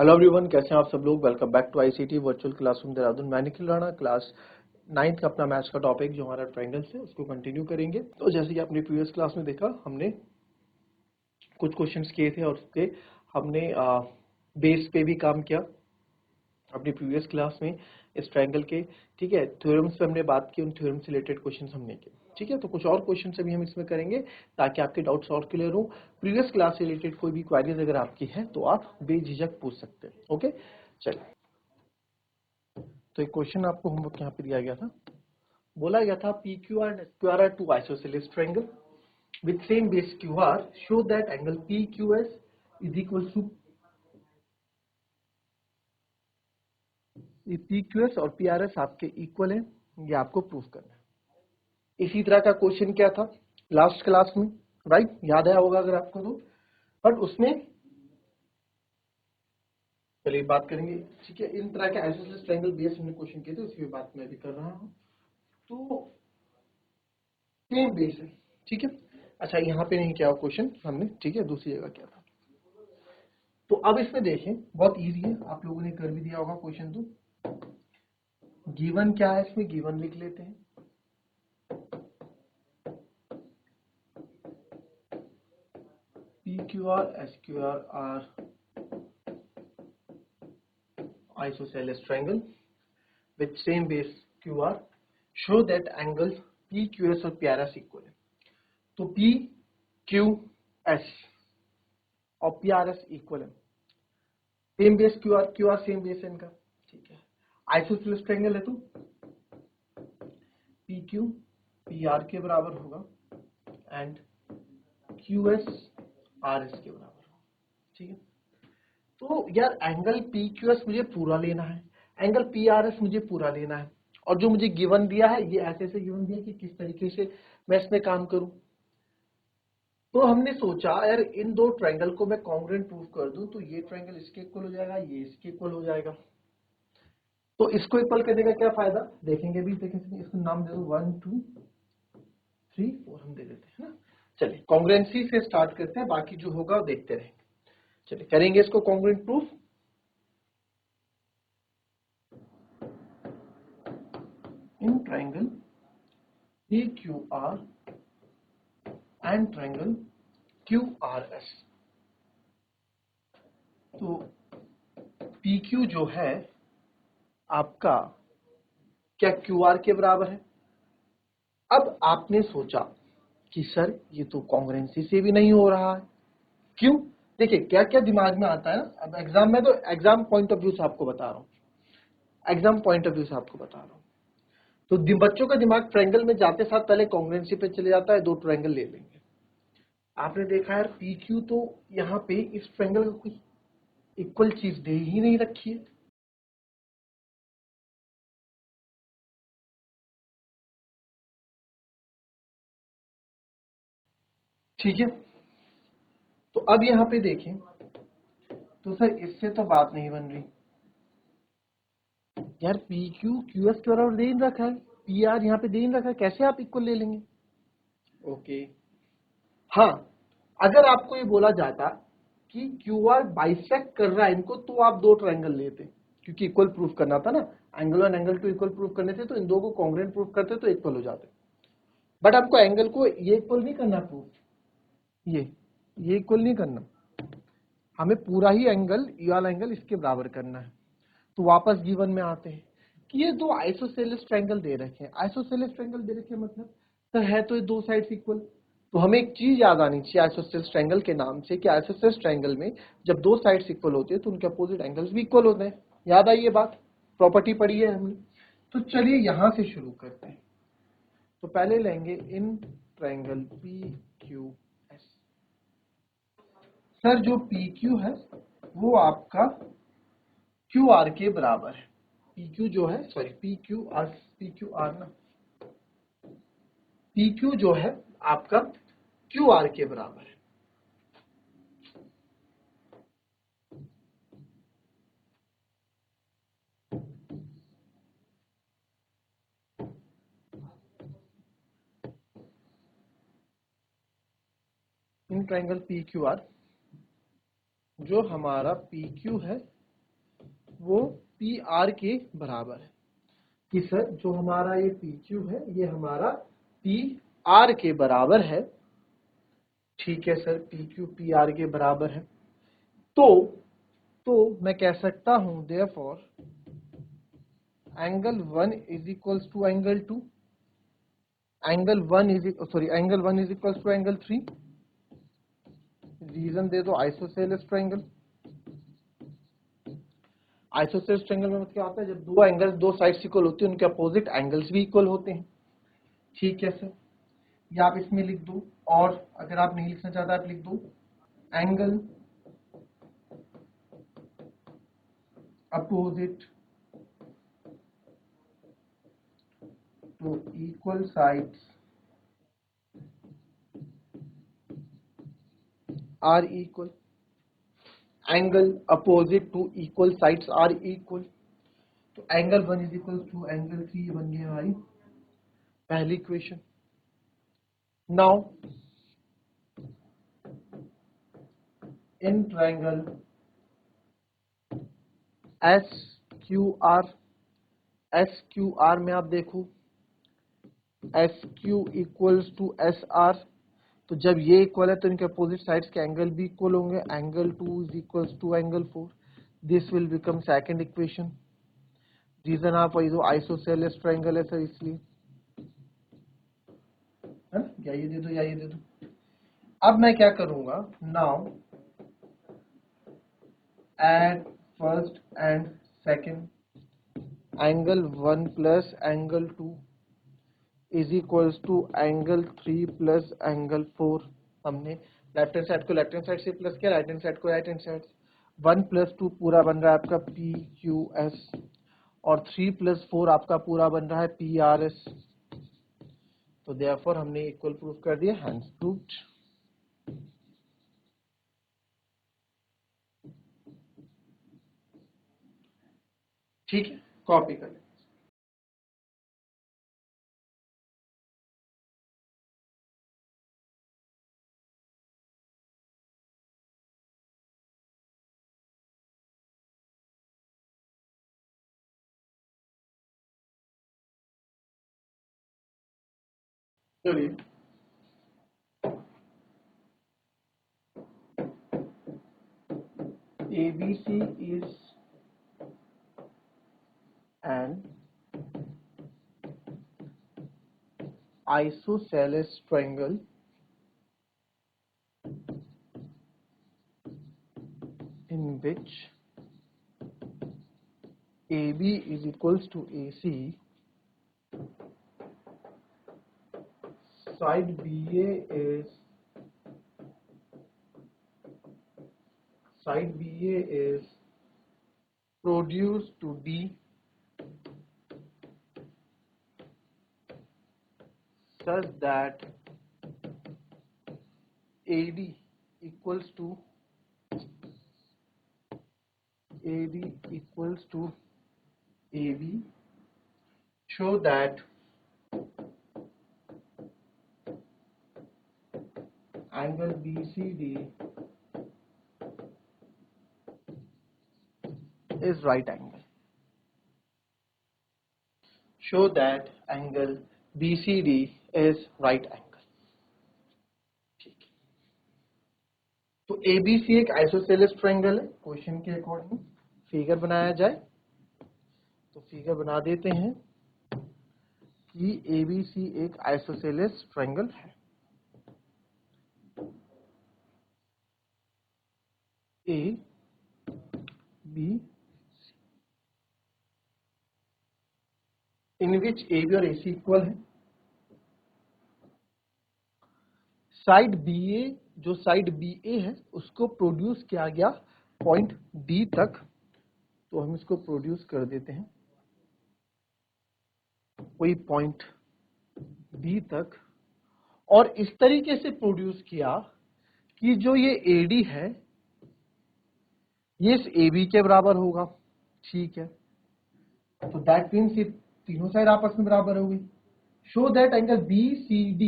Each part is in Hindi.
हेलो एवरीवन, कैसे हैं आप सब लोग। Welcome back to ICT virtual classroom Dehradun. मैं निखिल राणा, क्लास 9th का अपना मैथ्स का टॉपिक जो हमारा ट्रायंगल से उसको कंटिन्यू करेंगे। तो जैसे कि आपने प्रीवियस क्लास में देखा, हमने कुछ क्वेश्चंस किए थे और उसके हमने बेस पे भी काम किया अपनी प्रीवियस क्लास में इस ट्रायंगल के। ठीक है, थ्योरम्स पे हमने बात की, उन थ्योरम से रिलेटेड क्वेश्चंस हमने किए। ठीक है, तो कुछ और क्वेश्चन अभी हम इसमें करेंगे ताकि आपके डाउट्स और क्लियर हो। प्रीवियस क्लास से रिलेटेड कोई भी क्वेरीज अगर आपकी है तो आप बेझिझक पूछ सकते हैं। ओके, चलिए। तो एक क्वेश्चन आपको होमवर्क यहाँ पे दिया गया था। बोला गया था P Q R Q R two isosceles triangle with same base Q R, show that angle P Q S is equal to P Q S और पी आर एस आपके इक्वल है, ये आपको प्रूफ करना है। इसी तरह का क्वेश्चन क्या था लास्ट क्लास में, राइट? याद आया होगा अगर आपको तो। बट उसमें चलिए बात करेंगे। ठीक है, इन तरह के आइसोसेलेस ट्रायंगल बेस हमने क्वेश्चन किए थे, उसकी बात मैं भी कर रहा हूँ। तो सेम बेस है। ठीक है, अच्छा यहाँ पे नहीं किया क्वेश्चन हमने, ठीक है, दूसरी जगह किया था। तो अब इसमें देखें, बहुत इजी है, आप लोगों ने कर भी दिया होगा क्वेश्चन। तो गिवन क्या है, इसमें गिवन लिख लेते हैं। P Q R S Q R R isosceles triangle with same base Q R, show that angle P Q S और पी आर एस इक्वल है। तो पी क्यू एस और पी आर एस इक्वल है, same base Q R same base है इनका। ठीक है, आइसोसेलेस ट्रायंगल है तो पी क्यू पी आर के बराबर होगा and Q S R S के बराबर होगा। ठीक है, तो यार एंगल पी क्यू एस मुझे पूरा लेना है, एंगल पी आर एस मुझे पूरा लेना है, और जो मुझे गिवन दिया है ये ऐसे ऐसे गिवन दिया कि किस तरीके से मैं इसमें काम करूं। तो हमने सोचा यार इन दो ट्रायंगल को मैं कॉन्ग्रुएंट प्रूव कर दूं, तो ये ट्रायंगल इसके इक्वल हो जाएगा, ये इसके इक्वल हो जाएगा। तो इसको इक्वल करने का क्या फायदा देखेंगे भी, देखेंगे। इसको नाम दे दो 1 2 3 4 हम दे देते हैं ना। चलिए कॉन्ग्रुएंसी से स्टार्ट करते हैं, बाकी जो होगा देखते रहेंगे। चलिए करेंगे इसको congruent proof. In triangle P Q are and triangle Q R S, तो पी क्यू जो है आपका क्या क्यू आर के बराबर है। अब आपने सोचा कि सर ये तो कॉन्ग्रुएंसी से भी नहीं हो रहा है, क्यों? देखिए क्या क्या दिमाग में आता है ना। अब एग्जाम में तो एग्जाम पॉइंट ऑफ व्यू से आपको बता रहा हूं, एग्जाम पॉइंट ऑफ व्यू से आपको बता रहा हूं। तो बच्चों का दिमाग ट्रायंगल में जाते साथ पहले कॉन्ग्रुएंसी पे चले जाता है, दो ट्रायंगल ले लेंगे। आपने देखा यार पी क्यू तो यहाँ पे इस ट्रायंगल का कोई इक्वल चीज दे ही नहीं रखी है। ठीक है, तो अब यहाँ पे देखें तो सर इससे तो बात नहीं बन रही यार। पी क्यू क्यू एस के बराबर दे ही रखा है, पी आर यहाँ पे दे ही रखा है, कैसे आप इक्वल ले लेंगे? ओके, हाँ, अगर आपको ये बोला जाता कि क्यू आर बाइसेक्ट कर रहा है इनको, तो आप दो ट्रायंगल लेते, क्योंकि इक्वल प्रूफ करना था ना, एंगल 1 एंगल 2 इक्वल प्रूफ करने थे, तो इन दो को कॉन्ग्रुएंट प्रूफ करते तो इक्वल हो जाते। बट आपको एंगल को ये इक्वल नहीं करना प्रूफ, ये इक्वल नहीं करना, हमें पूरा ही एंगल ये वाला एंगल इसके बराबर करना है। तो वापस गिवन में आते हैं कि ये दो आइसोसेलेस ट्रायंगल दे रखे हैं। आइसोसेलेस ट्रायंगल दे रखे मतलब तो है तो ये दो साइड्स इक्वल। तो हमें एक चीज याद आनी चाहिए आइसोसेलेस ट्रायंगल के नाम से, कि आइसोसेलेस ट्रायंगल में जब दो साइड्स इक्वल होती है तो उनके अपोजिट एंगल्स भी इक्वल होते हैं। याद आई ये बात, प्रॉपर्टी पढ़ी है हमने। तो चलिए यहां से शुरू करते हैं। तो पहले लेंगे in triangle P Q S. Sir जो पी क्यू है वो आपका क्यू आर के बराबर है। पी क्यू जो है, सॉरी पी क्यू आर ना, पी क्यू जो है आपका क्यू आर के बराबर है। In triangle P Q are जो हमारा पी क्यू है वो पी आर के बराबर है कि सर जो हमारा ये पी क्यू है ये हमारा पी आर के बराबर है। ठीक है sir, P Q P R के बराबर है। तो मैं कह सकता हूं therefore angle 1 is equals to angle 2, angle 1 is equals to angle 3। Reason दे दो, आइसोसेलेस ट्रायंगल। आइसोसेलेस ट्रायंगल में मतलब क्या होता है, जब दो एंगल्स दो साइड्स इक्वल होती है उनके अपोजिट एंगल्स भी इक्वल होते हैं। ठीक है सर, या आप इसमें लिख दो, और अगर आप नहीं लिखना चाहते आप लिख दो angle opposite to equal sides are equal. Angle opposite to equal sides are equal. तो angle 1 is equal to angle 3, ये बन गया हमारी पहली equation. Now in triangle S Q R में आप देखो S Q equals to S R, तो जब ये इक्वल है तो इनके अपोजिट साइड्स के एंगल भी इक्वल होंगे। Angle 2 is equals to angle 4, this will become second equation. Reason आप वही दो, आइसोसेलेस ट्रायंगल है सर इसलिए, है ना, या ये दे दो या ये दे दो। अब मैं क्या करूंगा, now at first and second angle 1 plus angle 2 is equals to angle 3 plus angle 4। हमने लेफ्ट हैंड साइड को लेफ्ट हैंड साइड से प्लस किया, राइट हैंड साइड को राइट हैंड साइड। 1 प्लस 2 पूरा बन रहा है आपका पी क्यू एस, और 3 प्लस 4 आपका पूरा बन रहा है पी आर एस। तो देयरफॉर हमने इक्वल प्रूफ कर दिया, हैंड्स प्रूव्ड। ठीक है, कॉपी कर लें। चलिए, ABC is an isosceles triangle in which AB is equals to AC, side BA is produced to D such that AD equals to AB, show that angle BCD is right angle. Show that angle BCD is right angle. ठीक है, तो ABC एक आइसोसेलेस ट्रायंगल है। क्वेश्चन के अकॉर्डिंग फिगर बनाया जाए तो फिगर बना देते हैं कि ABC एक आइसोसेलेस ट्रायंगल है। A B in which AB और AC इक्वल है। साइड BA, जो साइड BA है उसको प्रोड्यूस किया गया पॉइंट D तक, तो हम इसको प्रोड्यूस कर देते हैं कोई पॉइंट D तक, और इस तरीके से प्रोड्यूस किया कि जो ये AD है ये इस AB के बराबर होगा। ठीक है, तो दैट मीन्स ये तीनों साइड आपस में बराबर होगी। शो दैट एंगल BCD,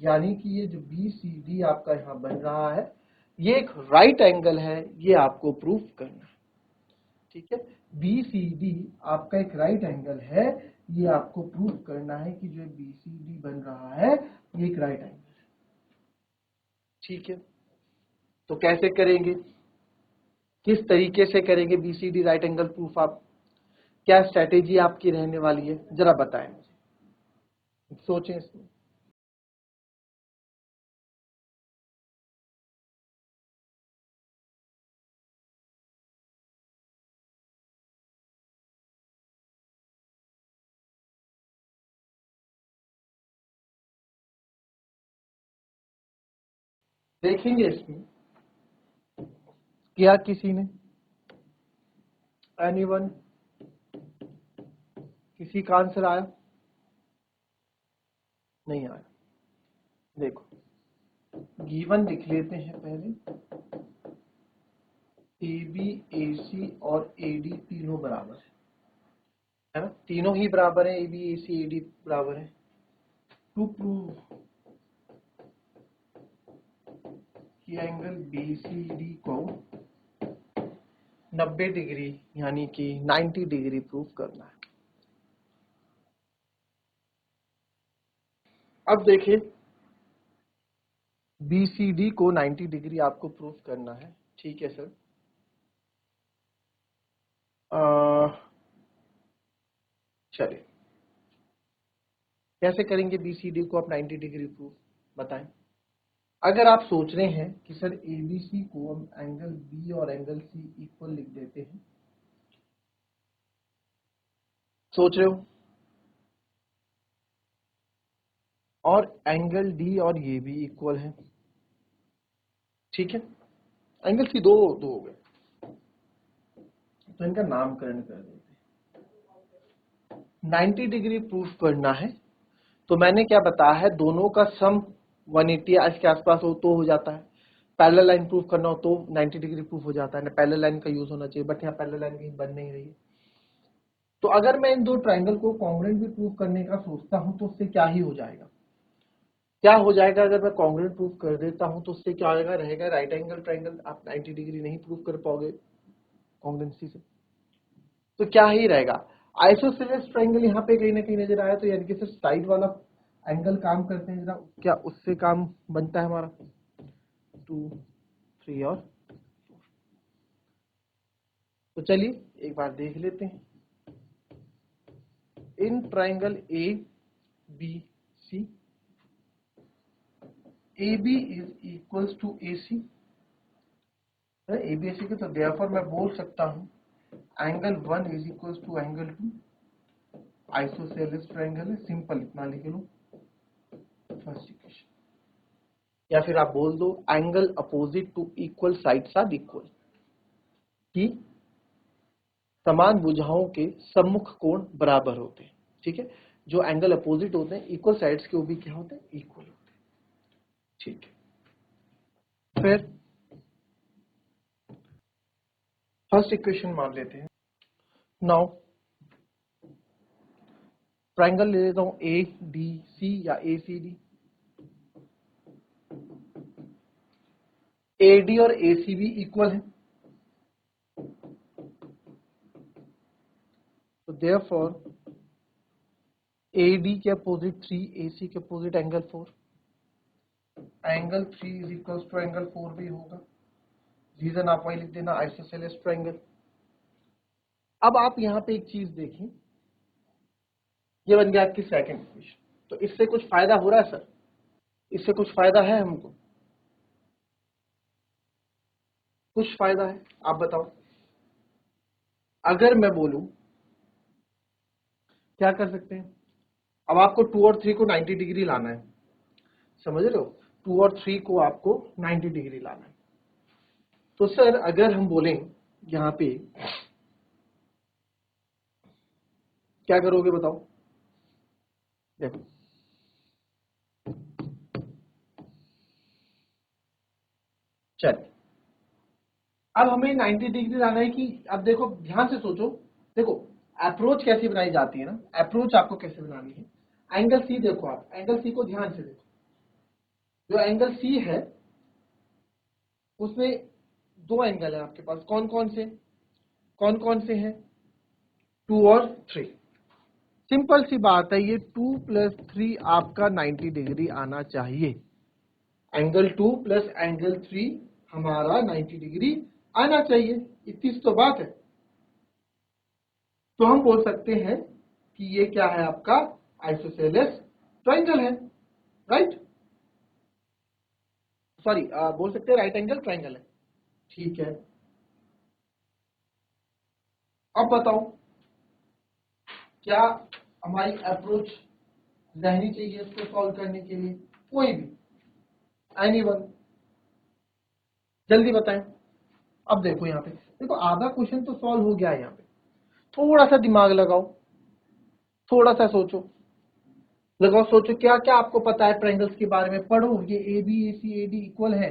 यानी कि ये जो BCD आपका यहां बन रहा है ये एक राइट एंगल है, ये आपको प्रूफ करना है। ठीक है, BCD आपका एक राइट एंगल है, ये आपको प्रूव करना है कि जो BCD बन रहा है ये एक राइट एंगल है। ठीक है, तो कैसे करेंगे, किस तरीके से करेंगे BCD राइट एंगल प्रूफ, आप क्या स्ट्रेटेजी आपकी रहने वाली है, जरा बताएं मुझे, सोचें इसमें। देखेंगे इसमें, किया किसी ने, एनीवन, किसी का आंसर आया, नहीं आया। देखो गिवन लिख लेते हैं पहले, AB AC और AD तीनों बराबर है ना, तीनों ही बराबर है, AB AC AD बराबर है। टू प्रूव कि एंगल BCD को 90 डिग्री यानी कि 90 डिग्री प्रूव करना है। अब देखिए BCD को 90 डिग्री आपको प्रूव करना है, ठीक है सर। चलिए कैसे करेंगे BCD को आप 90 डिग्री प्रूव, बताएं। अगर आप सोच रहे हैं कि सर ABC को हम एंगल B और एंगल C इक्वल लिख देते हैं, सोच रहे हो, और एंगल D और ये भी इक्वल है, ठीक है, एंगल C दो दो हो गए, तो इनका नामकरण कर देते हैं। 90 डिग्री प्रूफ करना है तो मैंने क्या बताया है, दोनों का सम 180 के आसपास हो तो हो जाता है, पैरेलल लाइन प्रूफ करना हो तो 90 डिग्री प्रूफ हो जाता है, पैरेलल लाइन का यूज होना चाहिए, बट यहाँ पैरेलल लाइन कहीं बन नहीं रही है। तो अगर मैं इन दो ट्राइंगल को कॉन्ग्रुएंट भी प्रूफ करने का सोचता हूं तो उससे क्या ही हो जाएगा, क्या हो जाएगा, अगर मैं कॉन्ग्रुएंट प्रूफ कर देता हूं तो उससे क्या होगा, रहेगा राइट एंगल ट्राइंगल, आप 90 डिग्री नहीं प्रूफ कर पाओगे कॉन्ग्रुएंसी से, तो क्या ही रहेगा, आइसोसेलेस ट्राइंगल यहाँ पे कहीं ना कहीं नजर आया, तो यानी कि सिर्फ साइड वाला एंगल काम करते हैं, जरा क्या उससे काम बनता है हमारा 2 3 और 4। तो चलिए एक बार देख लेते हैं, in triangle ABC AB is equals to AC, ABC के, तो देयरफॉर मैं बोल सकता हूं angle 1 is equals to angle 2, isosceles triangle है, सिंपल इतना लिख लो फर्स्ट इक्वेशन, या फिर आप बोल दो angle opposite to equal sides are equal, कि समान भुजाओं के सम्मुख कोण बराबर होते हैं, ठीक है, जो एंगल अपोजिट होते हैं इक्वल साइड्स के वो भी क्या होते हैं, इक्वल होते हैं, ठीक है। फिर फर्स्ट इक्वेशन मान लेते हैं, नाउ ट्राइंगल ले लेता हूं ADC या ACD, AD और AC भी इक्वल है, तो देयरफॉर AD के अपोजिट 3, AC के opposite angle 4, angle 3 is equal to angle 4 भी होगा, रीजन आप वही लिख देना, आइसोसेलेस ट्राइंगल। अब आप यहां पे एक चीज देखें, ये बन गया आपकी सेकंड इक्वेशन, तो इससे कुछ फायदा हो रहा है सर, इससे कुछ फायदा है हमको, कुछ फायदा है, आप बताओ। अगर मैं बोलूं क्या कर सकते हैं, अब आपको 2 और 3 को 90 डिग्री लाना है, समझ रहे हो, 2 और 3 को आपको 90 डिग्री लाना है, तो सर अगर हम बोलें यहां पे क्या करोगे बताओ, देखो चलिए, अब हमें 90 डिग्री लाना है कि, अब देखो ध्यान से सोचो, देखो अप्रोच कैसी बनाई जाती है ना, अप्रोच आपको कैसे बनानी है, एंगल सी देखो, आप एंगल सी को ध्यान से देखो, जो एंगल सी है उसमें दो एंगल है आपके पास, कौन कौन से, कौन कौन से हैं? 2 और 3। सिंपल सी बात है, ये 2 + 3 आपका 90 डिग्री आना चाहिए। एंगल 2 + एंगल 3 हमारा 90 डिग्री आना चाहिए, इतनी तो बात है। तो हम बोल सकते हैं कि ये क्या है, आपका आइसोसेलेस ट्रायंगल है, राइट? सॉरी, बोल सकते हैं राइट एंगल ट्रायंगल है। ठीक है, अब बताओ क्या हमारी अप्रोच रहनी चाहिए इसको सॉल्व करने के लिए? कोई भी, एनीवन, जल्दी बताएं। अब देखो यहाँ पे, देखो आधा क्वेश्चन तो सॉल्व हो गया है। यहाँ पे थोड़ा सा दिमाग लगाओ, थोड़ा सा सोचो, लगाओ सोचो, क्या क्या आपको पता है ट्रायंगल्स के बारे में? पढ़ो, ये A B A C A D equal है,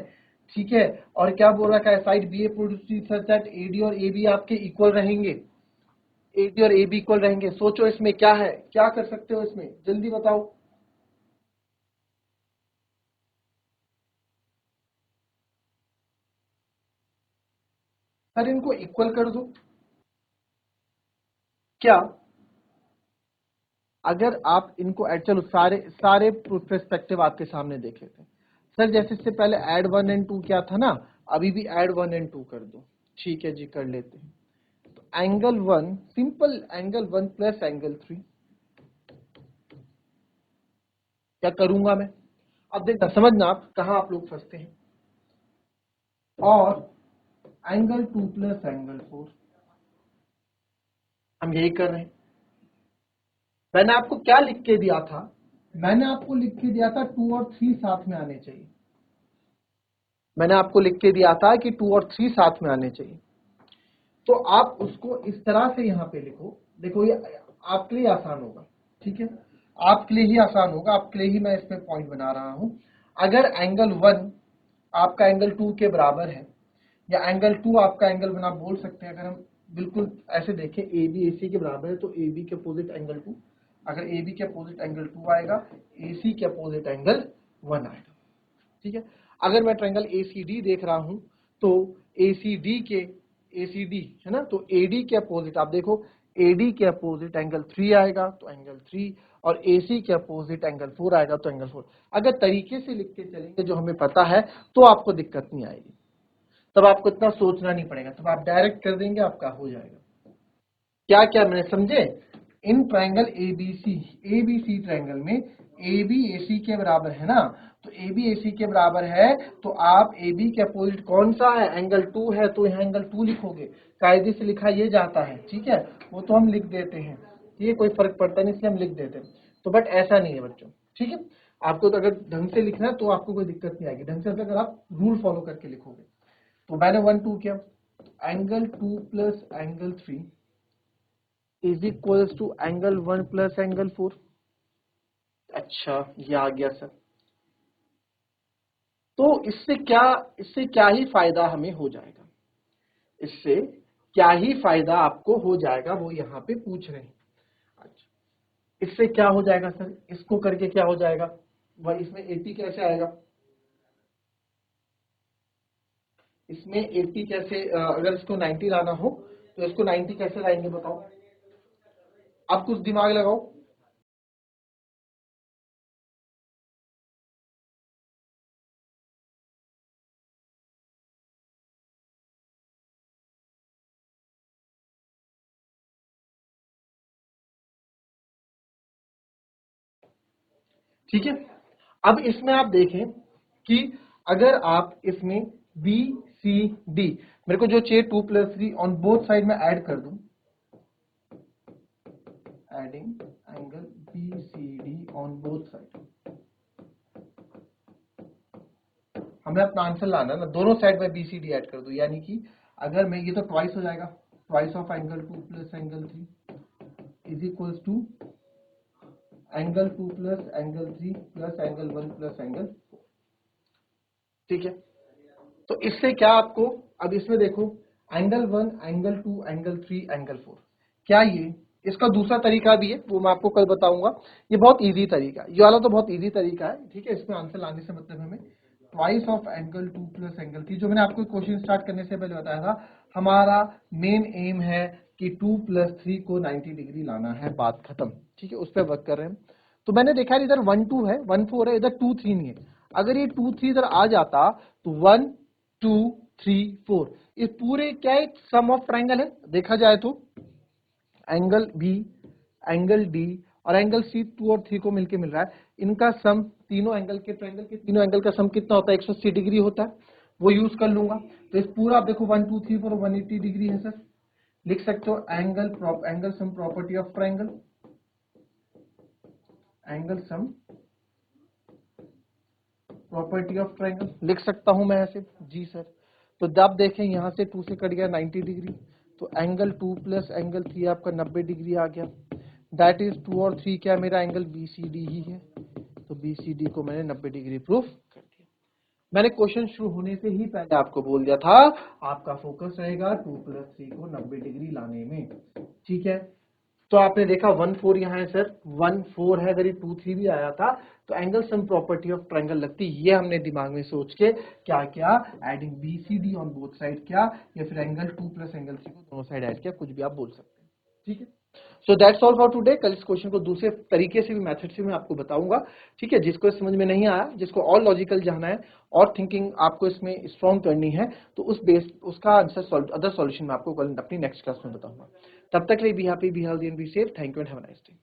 ठीक है। और क्या बोल रखा है, side B A produce such that A D और ए बी आपके इक्वल रहेंगे, ए डी और ए बी इक्वल रहेंगे। सोचो इसमें क्या है, क्या कर सकते हो इसमें, जल्दी बताओ। सर इनको इक्वल कर दो। क्या अगर आप इनको चलो सारे सारे पर्सपेक्टिव आपके सामने देख लेते हैं। सर जैसे इससे पहले ऐड 1 एंड 2 क्या था ना, अभी भी ऐड 1 एंड 2 कर दो। ठीक है जी, कर लेते हैं। तो एंगल 1, सिंपल एंगल 1 + एंगल 3, क्या करूंगा मैं? अब देखना, समझना आप कहां आप लोग फंसते हैं। और एंगल 2 + एंगल 4, हम यही कर रहे हैं। मैंने आपको क्या लिख के दिया था? मैंने आपको लिख के दिया था 2 और 3 साथ में आने चाहिए। मैंने आपको लिख के दिया था कि 2 और 3 साथ में आने चाहिए। तो आप उसको इस तरह से यहां पे लिखो। देखो ये आपके लिए आसान होगा, ठीक है, आपके लिए ही आसान होगा, आपके लिए ही मैं इसमें पॉइंट बना रहा हूं। अगर एंगल 1 आपका एंगल 2 के बराबर है, या एंगल 2 आपका एंगल 1 आप बोल सकते हैं, अगर हम बिल्कुल ऐसे देखें, ए बी ए सी के बराबर है, तो ए बी के अपोजिट एंगल 2, अगर ए बी के अपोजिट एंगल 2 आएगा, ए सी के अपोजिट एंगल 1 आएगा, ठीक है। अगर मैं ट्रायंगल ए सी डी देख रहा हूं, तो ए सी डी के, ए सी डी है ना, तो ए डी के अपोजिट आप देखो, ए डी के अपोजिट एंगल 3 आएगा, तो एंगल 3, और ए सी के अपोजिट एंगल 4 आएगा, तो एंगल 4। अगर तरीके से लिख के चलेंगे जो हमें पता है, तो आपको दिक्कत नहीं आएगी, तब आपको इतना सोचना नहीं पड़ेगा, तब आप डायरेक्ट कर देंगे, आपका हो जाएगा। क्या क्या मैंने समझे? इन ट्रायंगल एबीसी ट्रायंगल में ए बी ए सी के बराबर है ना, तो ए बी ए सी के बराबर है, तो आप ए बी के अपोजिट कौन सा है? एंगल 2 है, तो यहाँ एंगल 2 लिखोगे। कायदे से लिखा ये जाता है, ठीक है, वो तो हम लिख देते हैं, ये कोई फर्क पड़ता नहीं, इसलिए हम लिख देते हैं। तो बट ऐसा नहीं है बच्चों, ठीक है। आपको तो अगर ढंग से लिखना है तो आपको कोई दिक्कत नहीं आएगी, ढंग से अगर आप रूल फॉलो करके लिखोगे। तो मैंने 1 2 किया, angle 2 + angle 3 is equals to angle 1 + angle 4। अच्छा, ये आ गया सर। तो इससे क्या ही फायदा हमें हो जाएगा, इससे क्या ही फायदा आपको हो जाएगा, वो यहाँ पे पूछ रहे हैं। अच्छा, इससे क्या हो जाएगा सर? इसको करके क्या हो जाएगा? वह इसमें 80 कैसे आएगा? इसमें 80 कैसे, अगर इसको 90 लाना हो तो इसको 90 कैसे लाएंगे बताओ? आप कुछ दिमाग लगाओ। ठीक है, अब इसमें आप देखें कि अगर आप इसमें बी सी डी, मेरे को जो चाहिए 2 + 3 ऑन बोथ साइड में ऐड कर दूं, adding angle B C D on both side, हमें अपना आंसर लाना है ना, दोनों साइड में बी सी डी ऐड कर दूं, यानी कि अगर मैं, ये तो ट्वाइस हो जाएगा, twice of angle 2 + angle 3 is equals to angle 2 + angle 3 + angle 1 + angle 4, ठीक है। तो इससे क्या आपको, अब इसमें देखो, एंगल 1 एंगल 2 एंगल 3 एंगल 4, क्या ये, इसका दूसरा तरीका भी है, वो मैं आपको कल बताऊंगा। ये बहुत इजी तरीका है, ये वाला तो बहुत इजी तरीका है, ठीक है, इसमें आंसर लाने से मतलब हमें twice of angle 2 plus angle 3। जो मैंने आपको क्वेश्चन स्टार्ट करने से पहले बताया था, हमारा मेन एम है कि 2 प्लस 3 को 90 डिग्री लाना है, बात खत्म। ठीक है, उस पर वर्क कर रहे हैं। तो मैंने देखा इधर 1 2 है, 1 4 है, इधर 2 3 नहीं है। अगर ये 2 3 इधर आ जाता तो 1 2 3 4 इस पूरे क्या है, सम ऑफ ट्राइंगल है। देखा जाए तो एंगल बी, एंगल डी और एंगल सी 2 और 3 को मिलके मिल रहा है। इनका सम, तीनों एंगल के ट्रायंगल के तीनों एंगल का सम कितना होता है, 180 डिग्री होता है। वो यूज कर लूंगा। तो इस पूरा आप देखो 1 2 3 4 180 डिग्री है सर। लिख सकते हो angle sum property of triangle, angle sum property of triangle लिख सकता हूं मैं ऐसे। जी सर। तो जब देखें यहां से 2 से कट गया 90 डिग्री, तो एंगल 2 प्लस एंगल 3 आपका 90 डिग्री आ गया। दैट इज 2 और 3 क्या मेरा एंगल बीसीडी ही है। तो बीसीडी को मैंने 90 डिग्री प्रूफ कर दिया। मैंने क्वेश्चन शुरू होने से ही पहले आपको बोल दिया था, आपका फोकस रहेगा 2 प्लस 3 को 90 डिग्री लाने में। ठीक है, तो आपने देखा 1 4 यहाँ है सर, 1 4 है। अगर ये 2 3 भी आया था तो angle sum property of triangle लगती। ये हमने दिमाग में सोच के क्या क्या, adding BCD on both side क्या, या फिर एंगल 2 प्लस एंगल 3 को दोनों साइड ऐड किया, कुछ भी आप बोल सकते हैं। ठीक है, so that's all for today. कल इस क्वेश्चन को दूसरे तरीके से भी, मेथड से मैं आपको बताऊंगा। ठीक है, जिसको समझ में नहीं आया, जिसको और लॉजिकल जाना है और थिंकिंग आपको इसमें स्ट्रॉन्ग करनी है, तो उस बेस उसका आंसर, अदर सॉल्यूशन मैं आपको कल अपनी नेक्स्ट क्लास में बताऊंगा। तब तक के लिए be happy, be healthy and be safe. Thank you and have a nice day.